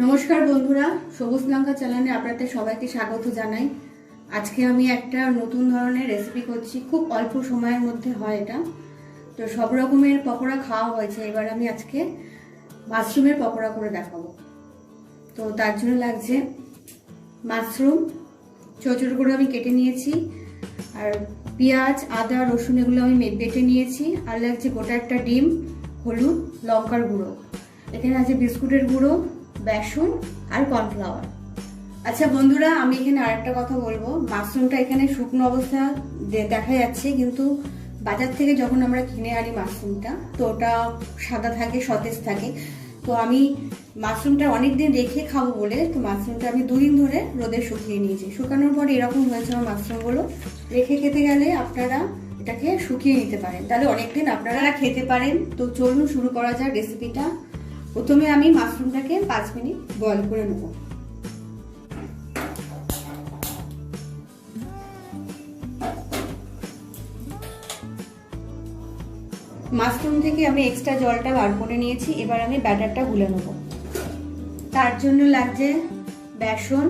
নমস্কার বন্ধুরা, সবুজ লঙ্কা চ্যানেলে আপনাদের সবাইকে স্বাগত জানাই। আজকে আমি একটা নতুন ধরনের রেসিপি করছি, খুব অল্প সময়ের মধ্যে হয় এটা। তো সব রকমের পকোড়া খাওয়া হয়েছে, এবার আমি আজকে মাশরুমের পকোড়া করে দেখাবো। তো তার জন্য লাগছে মাশরুম, ছোটো ছোটো করে আমি কেটে নিয়েছি, আর পেঁয়াজ, আদা, রসুন এগুলো আমি বেটে নিয়েছি, আর লাগছে গোটা একটা ডিম, হলুদ, লঙ্কার গুঁড়ো, এখানে আছে বিস্কুটের গুঁড়ো, বেসন আর কর্নফ্লাওয়ার। আচ্ছা বন্ধুরা, আমি এখানে আরেকটা কথা বলবো। মাশরুমটা এখানে শুকনো অবস্থা দেখা যাচ্ছে, কিন্তু বাজার থেকে যখন আমরা কিনে আনি মাশরুমটা, তো ওটা সাদা থাকে, সতেজ থাকে। তো আমি মাশরুমটা অনেকদিন রেখে খাবো বলে, তো মাশরুমটা আমি 2 দিন ধরে রোদে শুকিয়ে নিয়েছি। শুকানোর পর এরকম হয়েছে আমার মাশরুমগুলো। রেখে খেতে গেলে আপনারা এটাকে শুকিয়ে নিতে পারেন, তাহলে অনেকদিন আপনারা খেতে পারেন। তো চলুন শুরু করা যাক রেসিপিটা। প্রথমে আমি মাশরুমটাকে 5 মিনিট বয়েল করে নেব। মাশরুম থেকে আমি এক্সট্রা জলটা বার করে নিয়েছি, এবার আমি ব্যাটারটা গুলে নেব। তার জন্য লাগছে বেসন,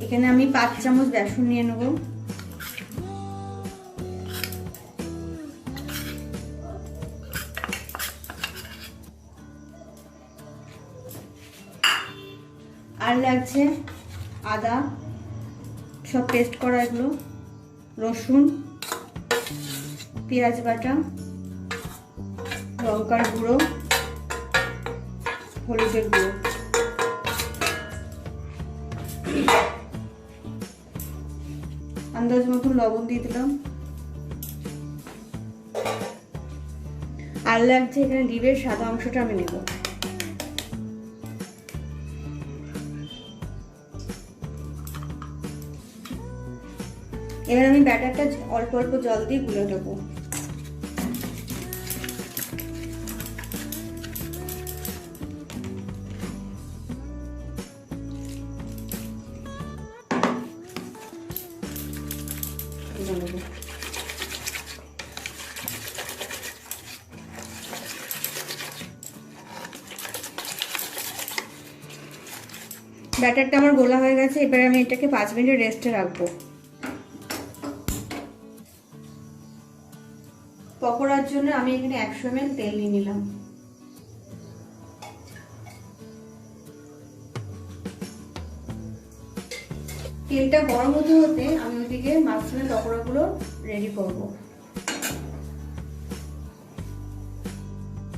এখানে আমি 5 চামচ বেসন নিয়ে নেব। আর লাগছে আদা, সব পেস্ট করা এগুলো, রসুন, পেঁয়াজ বাটা, লঙ্কার গুঁড়ো, হলুদের গুঁড়ো। আন্দাজ মতো লবণ দিয়ে দিলাম। আর লাগছে এখানে ডিমের সাদা অংশটা আমি নেব। এবার আমি ব্যাটারটা অল্প অল্প জল দিয়ে গুলে দেবো। ব্যাটারটা আমার গোলা হয়ে গেছে, এবার আমি এটাকে 5 মিনিট রেস্টে রাখবো। পকোড়ার জন্য আমি এখানে 100 ml তেল নিয়ে নিলাম। তেলটা গরম হতে হতে আমি ওইদিকে মাশরুমের পকোড়াগুলো রেডি করব।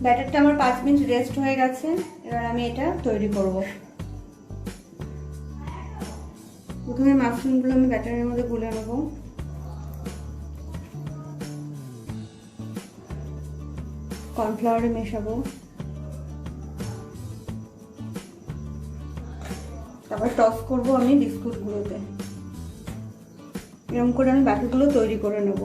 ব্যাটারটা আমার 5 মিনিট রেস্ট হয়ে গেছে, এবার আমি এটা তৈরি করব। প্রথমে মাশরুমগুলো আমি ব্যাটারের মধ্যে গুলে নেব। কর্নফ্লাওয়ারে মেশাবো, তারপর টস করব আমি বিস্কুটগুলোতে। এরকম করে আমি বাকিগুলো তৈরি করে নেব।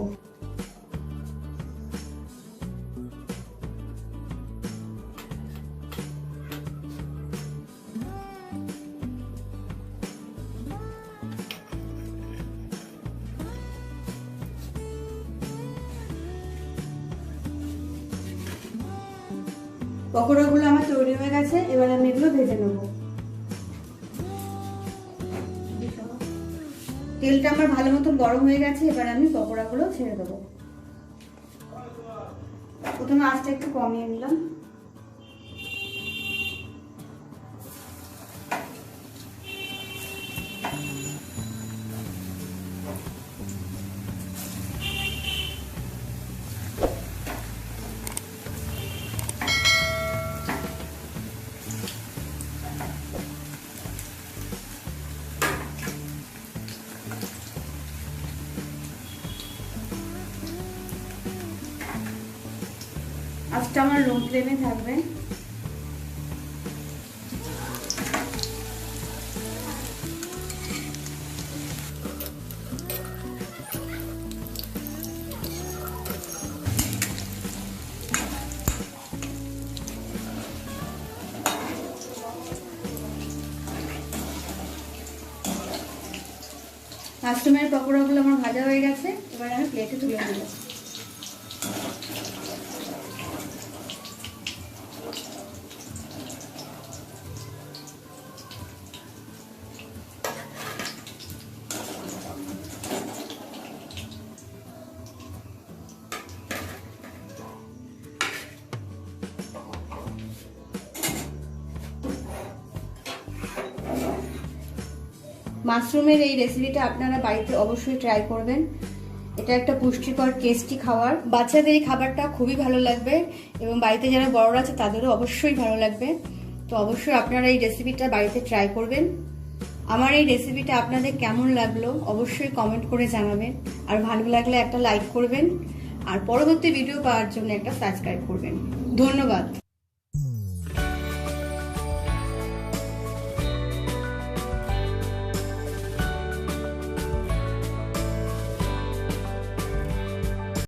পকোড়াগুলো আমার তৈরি হয়ে গেছে, এবার আমি এগুলো ভেজে নেব। তেলটা আমার ভালো মতো গরম হয়ে গেছে, এবার আমি পকোড়াগুলো ছেড়ে দেবো। প্রথমে আঁচটা একটু কমিয়ে নিলাম। আঁচটা আমার লো ফ্লেমে থাকবে। মাশরুমের পকোড়াগুলো আমার ভাজা হয়ে গেছে, এবার আমি প্লেটে তুলে নেব। মাশরুমের এই রেসিপিটা আপনারা বাড়িতে অবশ্যই ট্রাই করবেন। এটা একটা পুষ্টিকর টেস্টি খাবার, বাচ্চাদের এই খাবারটা খুবই ভালো লাগবে এবং বাড়িতে যারা বড়রা আছে তাদেরও অবশ্যই ভালো লাগবে। তো অবশ্যই আপনারা এই রেসিপিটা বাড়িতে ট্রাই করবেন। আমার এই রেসিপিটা আপনাদের কেমন লাগলো অবশ্যই কমেন্ট করে জানাবেন, আর ভালো লাগলে একটা লাইক করবেন, আর পরবর্তী ভিডিও পাওয়ার জন্য একটা সাবস্ক্রাইব করবেন। ধন্যবাদ।